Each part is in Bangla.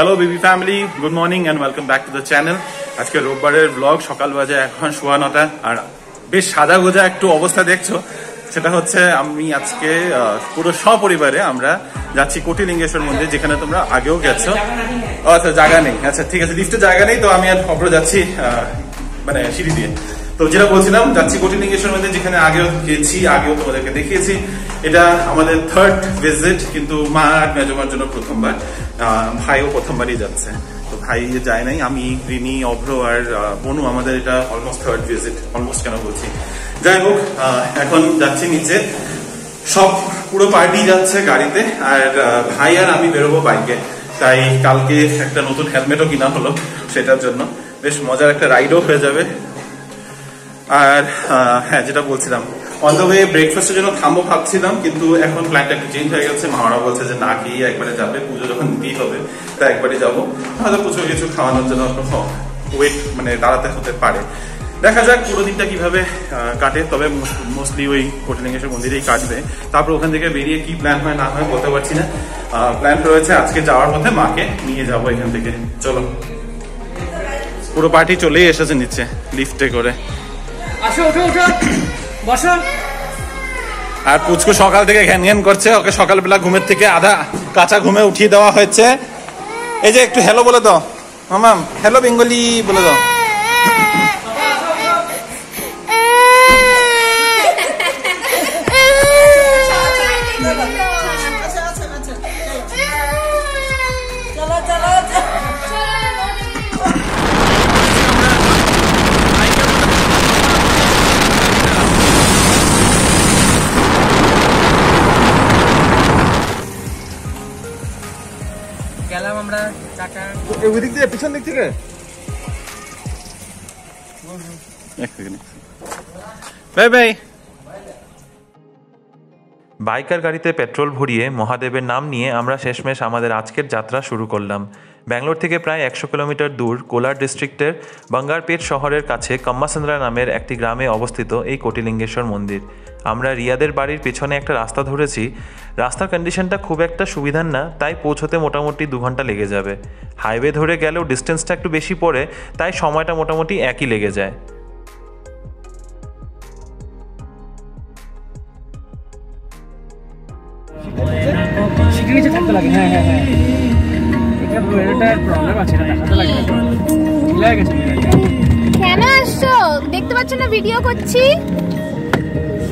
Hello baby family, good morning and welcome back to the channel. আজকে রোববারের ব্লগ, সকাল বাজে এখন 9:15 আর বেশ সাজা গোজা একটু অবস্থা দেখছো। সেটা হচ্ছে আমি আজকে পুরো সপরিবারে আমরা যাচ্ছি কোটিলিঙ্গেশ্বর মন্দির, যেখানে তোমরা আগেও গেছো। আচ্ছা জায়গা নেই, আচ্ছা ঠিক আছে, লিফটে জায়গা নেই, তো আমি আর অপর যাচ্ছি মানে সিঁড়ি দিয়ে। তো যেটা বলছিলাম, যাচ্ছি কোটিলিঙ্গেশ্বর মন্দির, যেখানে আগেও গেছি, আগেও তোমাদেরকে দেখিয়েছি। এটা আমাদের থার্ড ভিজিট, কিন্তু মা আর মেজমার জন্য প্রথমবার, ভাইও প্রথমবারই যাচ্ছে। তো ভাই যায় নাই, আমি, রিনি, অভ্র আর বনু, আমাদের এটা অলমোস্ট থার্ড ভিজিট। অলমোস্ট কেন বলছি, যাই হোক, এখন যাচ্ছি নিচে। সব পুরো পার্টি যাচ্ছে গাড়িতে, আর ভাই আর আমি বেরোবো বাইকে। তাই কালকে একটা নতুন হেলমেটও কিনা হলো সেটার জন্য, বেশ মজার একটা রাইডও হয়ে যাবে। আর হ্যাঁ, যেটা বলছিলাম, অন দ্য ওয়ে ব্রেকফাস্টের জন্য থামবো ভাবছিলাম, কিন্তু এখন প্ল্যানটা একটু চেঞ্জ হয়ে গেছে। মামারা বলছে যে না খেয়ে একবারে যাবে, পুজো যখন দিতেই হবে তাই একবারে যাবো। হয়তো প্রচুর কিছু খাওয়ানোর জন্য ওয়েট মানে দাঁড়াতে হতে পারে। দেখা যাক পুরো দিনটা কিভাবে কাটে, তবে মোস্টলি ওই কোটিলিঙ্গেশ্বর মন্দিরেই কাটবে। তারপর ওখান থেকে বেরিয়ে কি প্ল্যান হয় না হয় বলতে পারছি না। প্ল্যান রয়েছে আজকে যাওয়ার পথে মাকে নিয়ে যাবো এখান থেকে। চলো, পুরো পার্টি চলেই এসেছে নিচে লিফটে করে। আসো, ওঠো ওঠো, বসো। আর পুচকু সকাল থেকে ঘ্যান ঘ্যান করছে, ওকে সকালবেলা ঘুমের থেকে আধা কাঁচা ঘুমে উঠিয়ে দেওয়া হয়েছে। এই যে একটু হ্যালো বলে দাও মামাম, হ্যালো বেঙ্গলি বলে দাও। গেলাম আমরা চাকা, ওই দিক দিয়ে, পিছন দিক থেকে। Bye bye. বাইকার গাড়িতে পেট্রোল ভরিয়ে মহাদেবের নাম নিয়ে আমরা শেষমেশ আমাদের আজকের যাত্রা শুরু করলাম। ব্যাঙ্গালোর থেকে প্রায় 100 কিলোমিটার দূর কোলার ডিস্ট্রিক্টের বাঙ্গারপেট শহরের কাছে কাম্মাসান্দ্রা নামের একটি গ্রামে অবস্থিত এই কোটিলিঙ্গেশ্বর মন্দির। আমরা রিয়াদের বাড়ির পেছনে একটা রাস্তা ধরেছি। রাস্তার কন্ডিশনটা খুব একটা সুবিধার না, তাই পৌঁছতে মোটামুটি 2 ঘন্টা লেগে যাবে। হাইওয়ে ধরে গেলেও ডিস্টেন্সটা একটু বেশি পড়ে, তাই সময়টা মোটামুটি একই লেগে যায়। থাকতে লাগে। হ্যাঁ হ্যাঁ হ্যাঁ, এটা এটার প্রবলেম আছে, এটা দেখাতে লাগে। ঢিলা গেছে। কেন আসছো? দেখতে পাচ্ছ না ভিডিও করছি,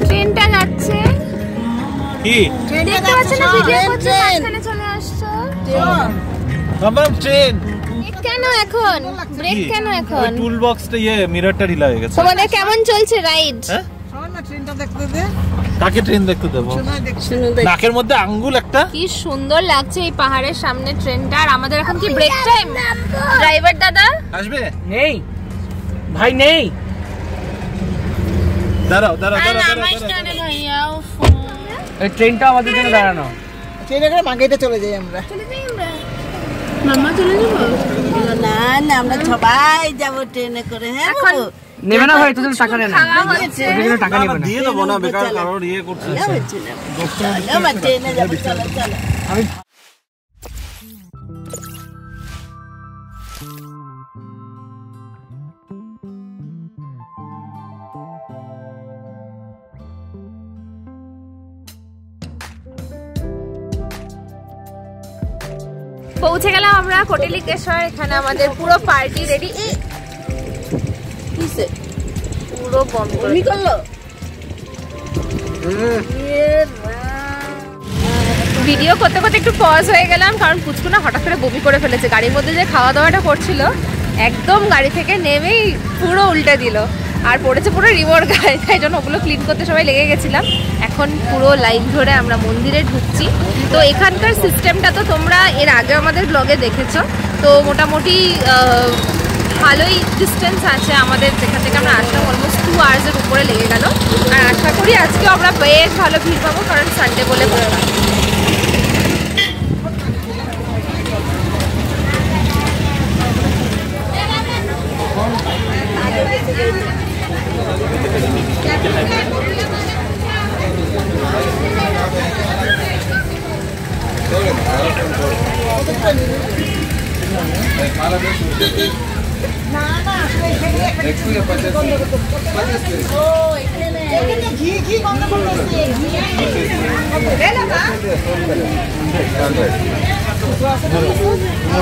ট্রেনটা যাচ্ছে। কি দেখতে পাচ্ছ না ভিডিও করছি, মাঝখানে চলে আসছো। মামাম ট্রেন কেন এখন ব্রেক? কেন এখন? ওই টুল বক্সটা মিররটা ঢিলা হয়ে গেছে। তোমাদের কেমন চলছে রাইড? হ্যাঁ, না ট্রেনটা দেখতে দে। কাকে ট্রেন দেখতে দেবো? নাকের মধ্যে আঙ্গুল একটা। কি সুন্দর লাগছে এই পাহাড়ের সামনে ট্রেনটা। আর আমাদের এখন কি ব্রেক টাইম? ড্রাইভার দাদা আসবে? নেই ভাই, নেই। দাঁড়াও দাঁড়াও আর দাঁড়াও আমার স্টানে ভাইয়া। এই ট্রেনটা আমাদের জন্য দাঁড়ানো। ট্রেনে করে মাগেতে চলে যাই আমরা। চলে যাই আমরা। মামা চলে যাবো? না না, আমরা সবাই যাব ট্রেনে করে। হ্যাঁ এখন নেবে না ভাই, তোদের টাকা নেয় না, টাকা নেবে না। দিয়ে দেবো না, বেকার কারোর করছে। আমরা ট্রেনে যাবো, চলো চলো। আমি পৌঁছে গেলাম আমরা কোটিলিঙ্গেশ্বর। এখানে আমাদের পুরো পার্টি রেডি। পুরো বন্ধ করলো। ভিডিও করতে করতে একটু পজ হয়ে গেলাম, কারণ পুচকু না হঠাৎ করে বমি করে ফেলেছে। গাড়ির মধ্যে যে খাওয়া দাওয়াটা করছিল, একদম গাড়ি থেকে নেমেই পুরো উল্টে দিল, আর পড়েছে পুরো রিমোর গায়ে। তাই জন্য ওগুলো ক্লিন করতে সবাই লেগে গেছিলাম। এখন পুরো লাইন ধরে আমরা মন্দিরে ঢুকছি। তো এখানকার সিস্টেমটা তো তোমরা এর আগে আমাদের ব্লগে দেখেছো। তো মোটামুটি ভালোই ডিস্টেন্স আছে আমাদের, যেখান থেকে আমরা আসলাম। অলমোস্ট 2 আওয়ার্সের উপরে লেগে গেল। আর আশা করি আজকেও আমরা বেশ ভালো ভিড় পাবো, কারণ সানডে বলে বললাম।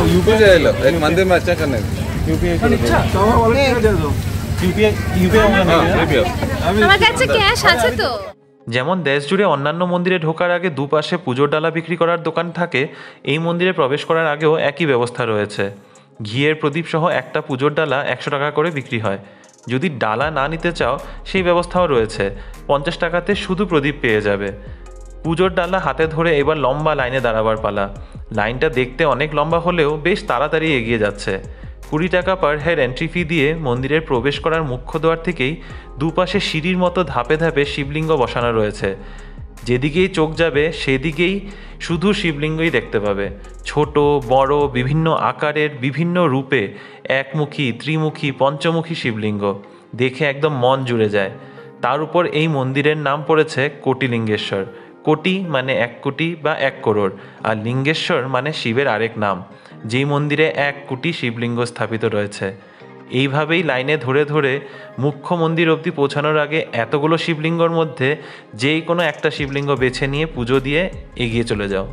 यूपी जाएगा एक मंदिर में अच्छा करने আমার কাছে ক্যাশ আছে তো। যেমন দেশ জুড়ে অন্যান্য মন্দিরে ঢোকার আগে দুপাশে পুজোর ডালা বিক্রি করার দোকান থাকে, এই মন্দিরে প্রবেশ করার আগেও একই ব্যবস্থা রয়েছে। ঘিয়ের প্রদীপ সহ একটা পুজোর ডালা 100 টাকা করে বিক্রি হয়। যদি ডালা না নিতে চাও সেই ব্যবস্থাও রয়েছে, 50 টাকাতে শুধু প্রদীপ পেয়ে যাবে। পুজোর ডালা হাতে ধরে এবার লম্বা লাইনে দাঁড়াবার পালা। লাইনটা দেখতে অনেক লম্বা হলেও বেশ তাড়াতাড়ি এগিয়ে যাচ্ছে। 20 টাকা পার হেড এন্ট্রি ফি দিয়ে মন্দিরের প্রবেশ করার মুখ্য দ্বার থেকেই দুপাশে সিঁড়ির মতো ধাপে ধাপে শিবলিঙ্গ বসানো রয়েছে। যেদিকেই চোখ যাবে সেদিকেই শুধু শিবলিঙ্গই দেখতে পাবে। ছোট বড় বিভিন্ন আকারের বিভিন্ন রূপে একমুখী, ত্রিমুখী, পঞ্চমুখী শিবলিঙ্গ দেখে একদম মন জুড়ে যায়। তার উপর এই মন্দিরের নাম পড়েছে কোটিলিঙ্গেশ্বর। কোটি মানে 1 কোটি বা 1 করোড়, আর লিঙ্গেশ্বর মানে শিবের আরেক নাম, যেই মন্দিরে 1 কোটি শিবলিঙ্গ স্থাপিত রয়েছে। এইভাবেই লাইনে ধরে ধরে মুখ্য মন্দির অবধি পৌঁছানোর আগে এতগুলো শিবলিঙ্গর মধ্যে যেই কোনো একটা শিবলিঙ্গ বেছে নিয়ে পুজো দিয়ে এগিয়ে চলে যাও।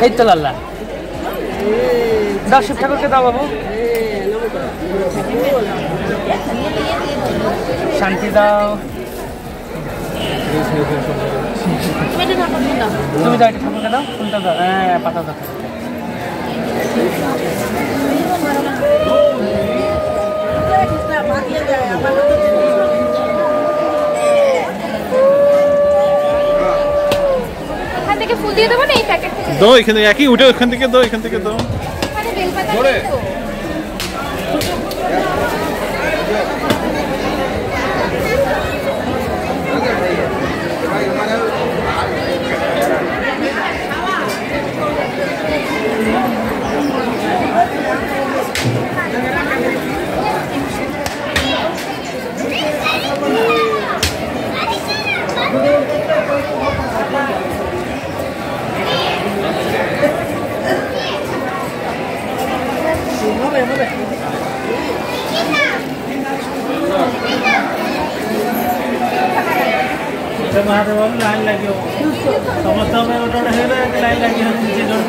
এই তো লাল্লা দাও, শিব ঠাকুরকে দাও বাবু, শান্তি দাও। তুমি দাও, এটা ঠাকুরকে দাও, ফুলটা দাও, হ্যাঁ পাতা দাও। এখান থেকে ফুল দিয়ে দেবো না এই প্যাকেট থেকে? দাও, এখানে একই উঠে ওখান থেকে দাও, এখান থেকে দাও। মানে বেলপাতা নেই তো? महादेव लाइन लगी समस्त में गोटे गोटे लाइन लगी नीचे जन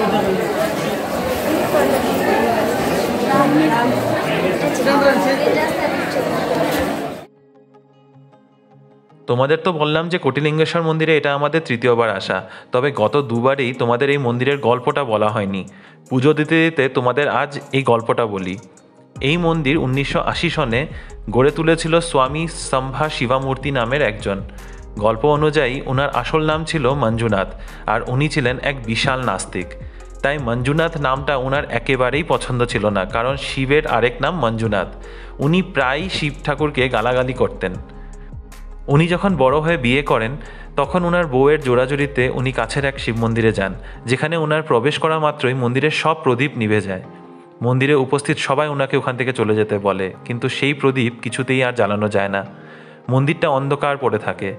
তোমাদের তো বললাম যে কোটিলিঙ্গেশ্বর মন্দিরে এটা আমাদের তৃতীয়বার আসা, তবে গত দুবারই তোমাদের এই মন্দিরের গল্পটা বলা হয়নি। পুজো দিতে দিতে তোমাদের আজ এই গল্পটা বলি। এই মন্দির 1980 সনে গড়ে তুলেছিল স্বামী সম্ভা শিবামূর্তি নামের একজন। গল্প অনুযায়ী ওনার আসল নাম ছিল মঞ্জুনাথ, আর উনি ছিলেন এক বিশাল নাস্তিক। তাই মঞ্জুনাথ নামটা ওনার একেবারেই পছন্দ ছিল না, কারণ শিবের আরেক নাম মঞ্জুনাথ। উনি প্রায়ই শিব ঠাকুরকে গালাগালি করতেন। উনি যখন বড় হয়ে বিয়ে করেন তখন ওনার বউয়ের জোড়াজুড়িতে উনি কাছের এক শিব মন্দিরে যান, যেখানে ওনার প্রবেশ করা মাত্রই মন্দিরের সব প্রদীপ নিভে যায়। মন্দিরে উপস্থিত সবাই ওনাকে ওখান থেকে চলে যেতে বলে, কিন্তু সেই প্রদীপ কিছুতেই আর জ্বালানো যায় না। মন্দিরটা অন্ধকার পড়ে থাকে।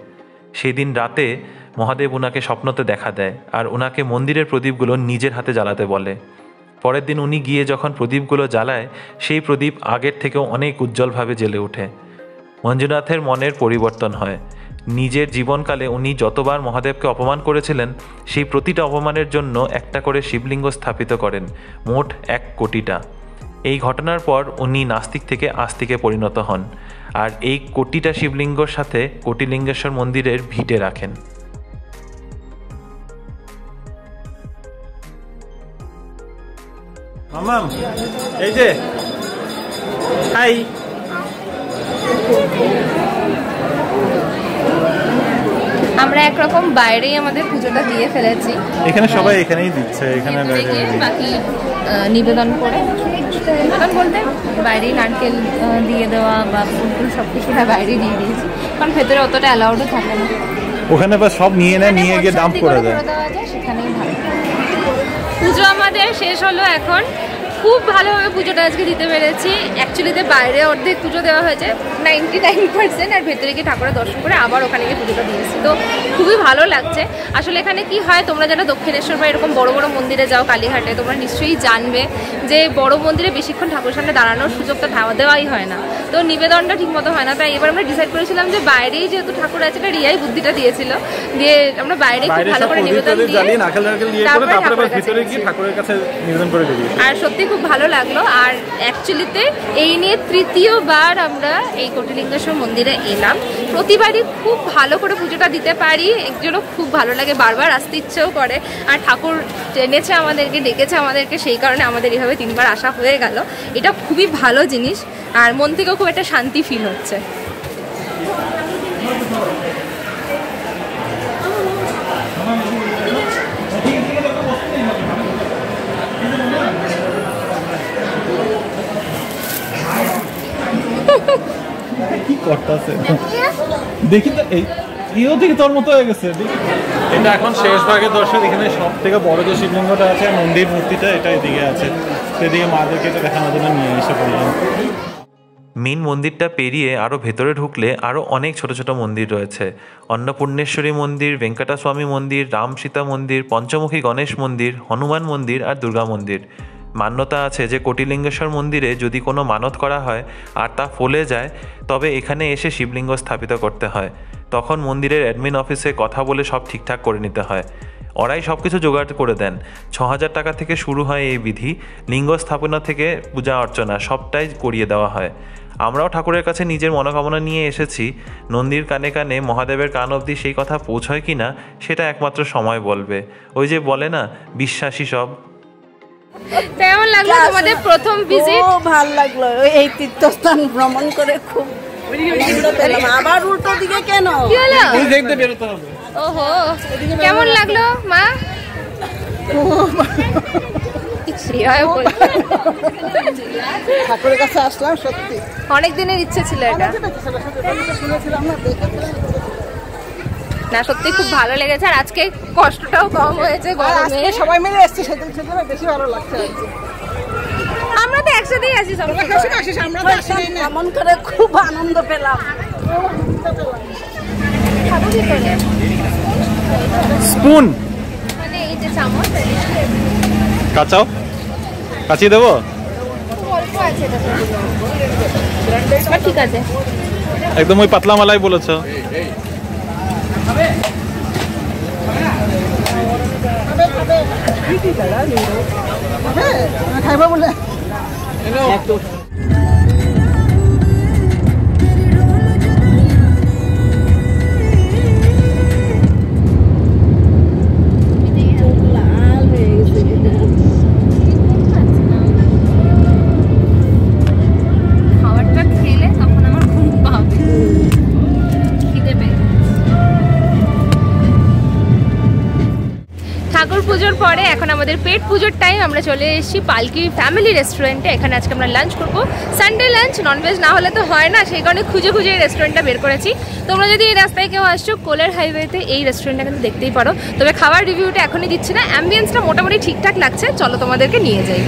সেই দিন রাতে মহাদেব ওনাকে স্বপ্নতে দেখা দেয় আর ওনাকে মন্দিরের প্রদীপগুলো নিজের হাতে জ্বালাতে বলে। পরের দিন উনি গিয়ে যখন প্রদীপগুলো জ্বালায়, সেই প্রদীপ আগের থেকেও অনেক উজ্জ্বলভাবে জ্বলে ওঠে। মঞ্জুনাথের মনের পরিবর্তন হয়। নিজের জীবনকালে উনি যতবার মহাদেবকে অপমান করেছিলেন, সেই প্রতিটা অপমানের জন্য একটা করে শিবলিঙ্গ স্থাপিত করেন, মোট 1 কোটিটা। এই ঘটনার পর উনি নাস্তিক থেকে আস্তিকে পরিণত হন, আর এই কোটিটা শিবলিঙ্গর সাথে কোটিলিঙ্গেশ্বর মন্দিরের ভিটে রাখেন। মামাম, এই যে হাই, আমরা একরকম বাইরেই আমাদের পুজোটা দিয়ে ফেলেছি। এখানে সবাই এখানেই দিচ্ছে, এখানে বাকি নিবেদন করে, নিবেদন বলতে বাইরেই নারকেল দিয়ে দেওয়া বা ফুল টুল সব কিছু বাইরেই দিয়ে দিয়েছি, কারণ ভেতরে অতটা অ্যালাউডও থাকে না। ওখানে বা সব নিয়ে নেয়, নিয়ে গিয়ে ডাম্প করে দেয়। সেখানেই ভালো। পুজো আমাদের শেষ হলো এখন। খুব ভালোভাবে পুজোটা আজকে দিতে পেরেছি। অ্যাকচুয়ালিতে বাইরে অর্ধেক পুজো দেওয়া হয়েছে 99%, আর ভেতরে গিয়ে ঠাকুরের দর্শন করে আবার ওখানে গিয়ে পুজোটা দিয়েছি, তো খুবই ভালো লাগছে। আসলে এখানে কি হয়, তোমরা যারা দক্ষিণেশ্বর বা এরকম বড় বড় মন্দিরে যাও কালীঘাটে, তোমরা নিশ্চয়ই জানবে যে বড় মন্দিরে বেশিক্ষণ ঠাকুর সামনে দাঁড়ানোর সুযোগটা দেওয়াই হয় না, তো নিবেদনটা ঠিক মতো হয় না। তাই এবার আমরা ডিসাইড করেছিলাম যে বাইরেই যেহেতু ঠাকুর আছে, এটা রিয়াই বুদ্ধিটা দিয়েছিল, দিয়ে আমরা বাইরে খুব ভালো করে নিবেদন দিয়ে ঠাকুরের কাছে নিবেদন করে দিই। আর সত্যি খুব ভালো লাগলো। আর অ্যাকচুয়ালিতে এই নিয়ে তৃতীয়বার আমরা এই কোটিলিঙ্গেশ্বর মন্দিরে এলাম। প্রতিবারই খুব ভালো করে পুজোটা দিতে পারি, একজনও খুব ভালো লাগে, বারবার আসতে ইচ্ছেও করে। আর ঠাকুর টেনেছে আমাদেরকে, ডেকেছে আমাদেরকে, সেই কারণে আমাদের এইভাবে 3 বার আসা হয়ে গেল। এটা খুবই ভালো জিনিস, আর মন থেকেও খুব একটা শান্তি ফিল হচ্ছে। কি করতেছে দেখি তো, এইও দেখি তোর মতো হয়ে গেছে। এটা এখন শেষ ভাগের দর্শন। এখানে সব থেকে বড় যে শিবলিঙ্গটা আছে, মন্দির মূর্তিটা, এটা এদিকে আছে, সেদিকে মাদেরকে এটা দেখানোর জন্য নিয়ে এসে পড়লাম। মেন মন্দিরটা পেরিয়ে আরও ভেতরে ঢুকলে আরও অনেক ছোট ছোট মন্দির রয়েছে। অন্নপূর্ণেশ্বরী মন্দির, ভেঙ্কটাস্বামী মন্দির, রাম সীতা মন্দির, পঞ্চমুখী গণেশ মন্দির, হনুমান মন্দির আর দুর্গা মন্দির। মান্যতা আছে যে কোটিলিঙ্গেশ্বর মন্দিরে যদি কোনো মানত করা হয় আর তা ফলে যায়, তবে এখানে এসে শিবলিঙ্গ স্থাপিত করতে হয়। তখন মন্দিরের অ্যাডমিন অফিসে কথা বলে সব ঠিকঠাক করে নিতে হয়। ওরাই সব কিছু জোগাড় করে দেন। 6000 টাকা থেকে শুরু হয় এই বিধি। লিঙ্গ স্থাপনা থেকে পূজা অর্চনা সবটাই করিয়ে দেওয়া হয়। আমরাও ঠাকুরের কাছে নিজের মনোকামনা নিয়ে এসেছি। নন্দীর কানে কানে মহাদেবের কান অবধি সেই কথা পৌঁছয় কি না সেটা একমাত্র সময় বলবে। ওই যে বলে না, বিশ্বাসী সব। কেমন লাগলো তোমাদের প্রথম ভিজিট? খুব ভালো লাগলো, এই তীর্থস্থান ভ্রমণ করে খুব আনন্দ পেলাম। আবার উল্টো দিকে কেন? কি হলো? দেখতে বেরোতে হবে। ওহো, কেমন লাগলো মা? ঠাকুরের কাছে আসলাম, সত্যি অনেক দিনের ইচ্ছে ছিল এটা। শুনেছিলাম না, না সত্যি খুব ভালো লেগেছে, আর আজকে কষ্টটাও কম হয়েছে গরমে। সবাই মিলে এসছি, সেদিন বেশি ভালো লাগছে। আমরা তো একসাথেই আছি, ভ্রমণ করে খুব আনন্দ পেলাম। স্পুন মানে এই যে চামচ, কাঁচাও কাঁচিয়ে দেবো, অল্প আছে এটা, ঠিক আছে। একদম ওই পাতলা মালাই বলেছ। খাইবা বলে খাবারটা খেলে তখন আমার ঘুম পাবে, খিদে পেয়ে। ঠাকুর পুজোর পরে এখন আমাদের পেট পুজোর টাইম। আমরা চলে এসেছি পালকি ফ্যামিলি রেস্টুরেন্টে। এখানে আজকে আমরা লাঞ্চ করবো। সানডে লাঞ্চ, ননভেজ না হলে তো হয় না, সেই কারণে খুঁজে খুঁজে এই রেস্টুরেন্টটা বের করেছি। তোমরা যদি এই রাস্তায় কেউ আসছো, কোলার হাইওয়েতে এই রেস্টুরেন্টটা কিন্তু দেখতেই পারো। তবে খাবার রিভিউটা এখনই দিচ্ছি না, অ্যাম্বিয়েন্সটা মোটামুটি ঠিকঠাক লাগছে। চলো তোমাদেরকে নিয়ে যাই।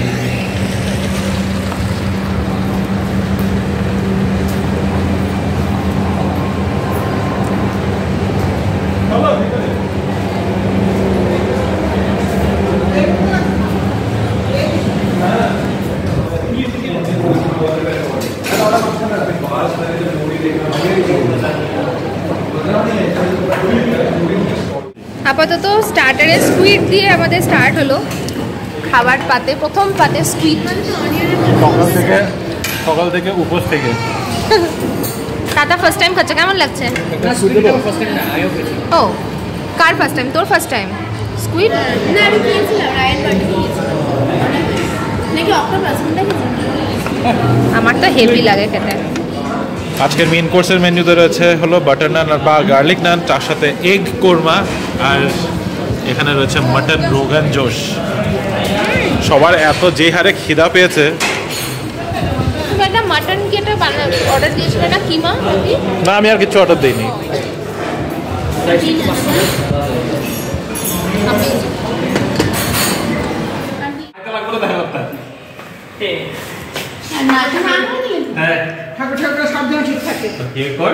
আপাতত স্টার্টারে স্কুইড দিয়ে আমাদের স্টার্ট হলো। খাবার পাতে প্রথম পাতে স্কুইড। সকাল থেকে উপোস থেকে দাদা ফার্স্ট টাইম খাচ্ছে, কেমন লাগছে? ও, কার ফার্স্ট টাইম? তোর ফার্স্ট টাইম স্কুইড? না, আমি খেয়েছিলাম রায়ন বাটি নাকি অক্টোপাস, আমার তো হেভি লাগে খেতে। আজকের মেইন কোর্সের মেনুতে রয়েছে হলো বাটার নান বা গার্লিক নান, তার সাথে এগ কোরমা, আর এখানে রয়েছে মাটন রোগান জোশ। সবার এত যে হারে খিদা পেয়েছে। তুমি একটা মাটন কি একটা অর্ডার দিয়েছিলে না, কিমা? না, আমি আর কিছু অর্ডার দিইনি। হ্যাঁ ঠাকুর ঠাকুর সব যেন ঠিক থাকে। কি কর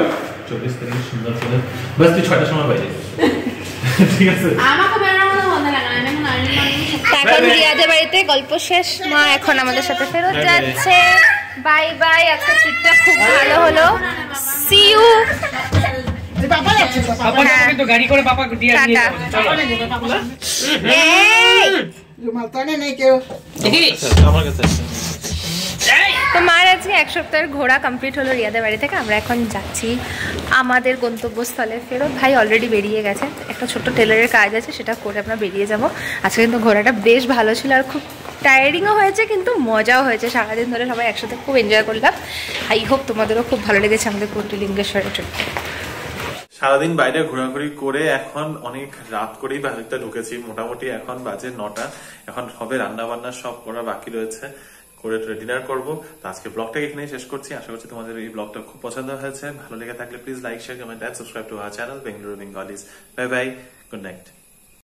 24 তারিখ সুন্দর করে বাস তুই 6টার সময় বাইরে ঠিক আছে আমাকে বেরোনো মনে লাগে না, আমি এখন রিয়াদের বাড়িতে গল্প শেষ, মা এখন আমাদের সাথে ফেরত যাচ্ছে। বাই বাই, আজকে ট্রিপটা খুব ভালো হলো। C you. পাপা যাচ্ছে তো, পাপা যাবে কিন্তু গাড়ি করে পাপা দিয়ে নিয়ে টাটা। যাবে। চলো এই রুমাল তো নেই কেউ। আমার কাছে আছে তো মার আজকে 1 সপ্তাহের ঘোরা কমপ্লিট হলো রিয়াদের বাড়ি থেকে। আমরা এখন যাচ্ছি আমাদের গন্তব্যস্থলে ফেরত। ভাই অলরেডি বেরিয়ে গেছে, একটা ছোট্ট টেলারের কাজ আছে, সেটা করে আমরা বেরিয়ে যাব। আজকে কিন্তু ঘোরাটা বেশ ভালো ছিল আর খুব টায়ারিংও হয়েছে কিন্তু মজাও হয়েছে। সারাদিন ধরে সবাই একসাথে খুব এনজয় করলাম। আই হোপ তোমাদেরও খুব ভালো লেগেছে আমাদের কোটিলিঙ্গেশ্বরের ট্রিপটা। সারাদিন বাইরে ঘোরাঘুরি করে এখন অনেক রাত করেই বাড়িতে ঢুকেছি। মোটামুটি এখন বাজে 9টা। এখন হবে রান্না বান্না সব করা বাকি রয়েছে, করে ডিনার করবো। তো আজকে ব্লগটাকে এখানেই শেষ করছি। আশা করছি তোমাদের এই ব্লগটা খুব পছন্দ হয়েছে। ভালো লেগে থাকলে please like share comment and subscribe to our channel Bengaluru Bengalis. Bye bye, good night.